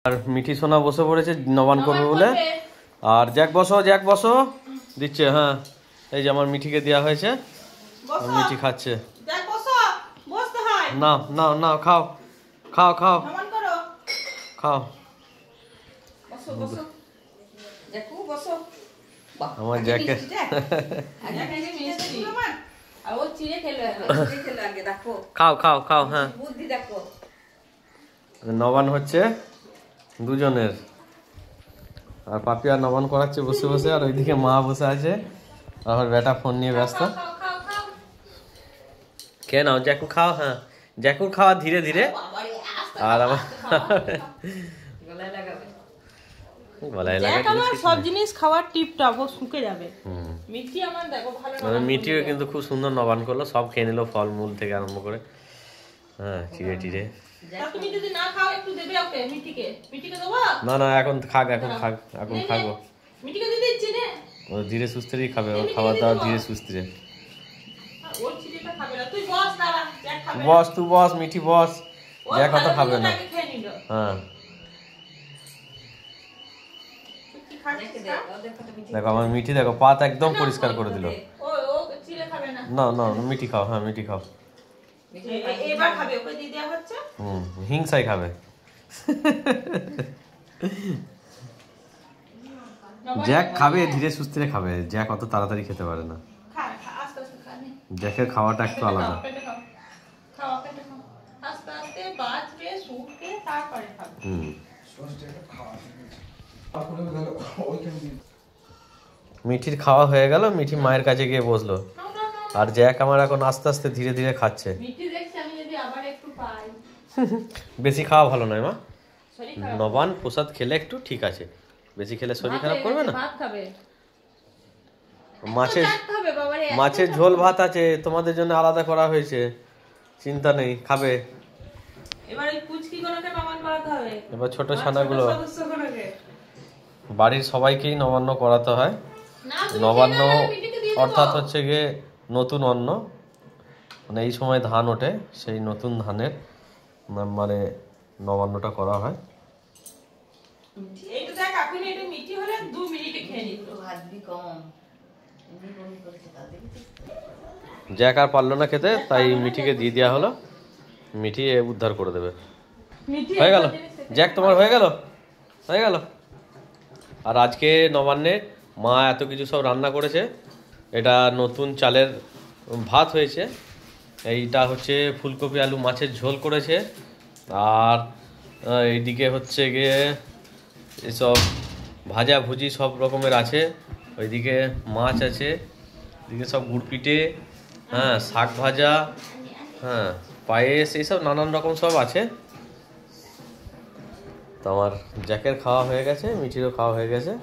আর মিঠি সোনা বসে পড়েছে নবান করবে বলে। আর জ্যাক বসো দিচ্ছে। হ্যাঁ এই যে আমার মিঠিকে দেওয়া হয়েছে, মিঠি খাচ্ছে। না না না খাও খাও খাও খাও। আমার জ্যাকে খাও খাও খাও। হ্যাঁ নবান হচ্ছে দুজনের, আর পাপি আর নবান করাচ্ছে বসে বসে, আর ওইদিকে মা বসে আছে, আমার বেটা ফোন নিয়ে ব্যস্ত। কে নাও জ্যাকু খাও। হ্যাঁ জ্যাকু খাওয়া ধীরে ধীরে। আর আমার গলায় লাগাবে সব জিনিস খাওয়ার টিপটপ, ও শুকে যাবে। মিঠি আমার দেখো ভালো, মিঠিও কিন্তু খুব সুন্দর নবান করলো, সব খেয়ে নিল ফলমূল থেকে আরম্ভ করে। হ্যাঁ চিড়ে টিড়ে। তুমি যদি না খাও একটু দেবে ওকে মিঠিকে। মিঠিকে দেবো না না এখন খাক, এখন খাবো। মিঠিকে দিয়ে দিচ্ছি রে। ও ধীরে সুস্থেই খাবে, ও খাবার দাবার ধীরে সুস্থে। ওর চিড়েটা খাবে না, তুই বস দাঁড়া, জ্যাক খাবে। বস তুই বস, মিঠি বস, জ্যাক অত খাবে না। হ্যাঁ দেখো আমার মিঠি, দেখো পাত একদম পরিষ্কার করে দিল। না না মিঠি খাও। হ্যাঁ মিঠি খাও। হিংসাই খাবে। জ্যাক খাবে ধীরে সুস্থে খাবে, জ্যাক অত তাড়াতাড়ি খেতে পারে না। জ্যাকের খাওয়াটা একটু আলাদা। মিঠির খাওয়া হয়ে গেল, মিঠি মায়ের কাছে গিয়ে বসলো, আর জ্যাক আমার এখন আস্তে আস্তে ধীরে ধীরে খাচ্ছে। বেশি খাওয়া ভালো নয় মা, নবান প্রসাদ খেলে একটু ঠিক আছে, বেশি খেলে শরীর খারাপ করবে না। মাছের ঝোল ভাত আছে তোমাদের জন্য আলাদা করা হয়েছে, চিন্তা নেই, খাবে। এবার ছোট ছানাগুলো বাড়ির সবাইকেই নবান্ন করাতে হয়। নবান্ন অর্থাৎ হচ্ছে গিয়ে নতুন অন্ন, মানে এই সময় ধান ওঠে, সেই নতুন ধানের মানে নবান্নটা করা হয়। জ্যাক আর পারলো না খেতে, তাই মিঠিকে দিয়ে দেওয়া হলো, মিঠি উদ্ধার করে দেবে। হয়ে গেল জ্যাক, তোমার হয়ে গেল। আর আজকে নবান্নে মা এত কিছু সব রান্না করেছে। এটা নতুন চালের ভাত হয়েছে, এইটা হচ্ছে ফুলকপি আলু মাছের ঝোল করেছে, আর এইদিকে হচ্ছে গিয়ে এসব ভাজা ভুজি সব রকমের আছে, ওইদিকে মাছ আছে, এদিকে সব গুড় পিঠে, হ্যাঁ শাক ভাজা, হ্যাঁ পায়েস, এইসব নানান রকম সব আছে। তো আমার জ্যাকের খাওয়া হয়ে গেছে, মিঠিরও খাওয়া হয়ে গেছে।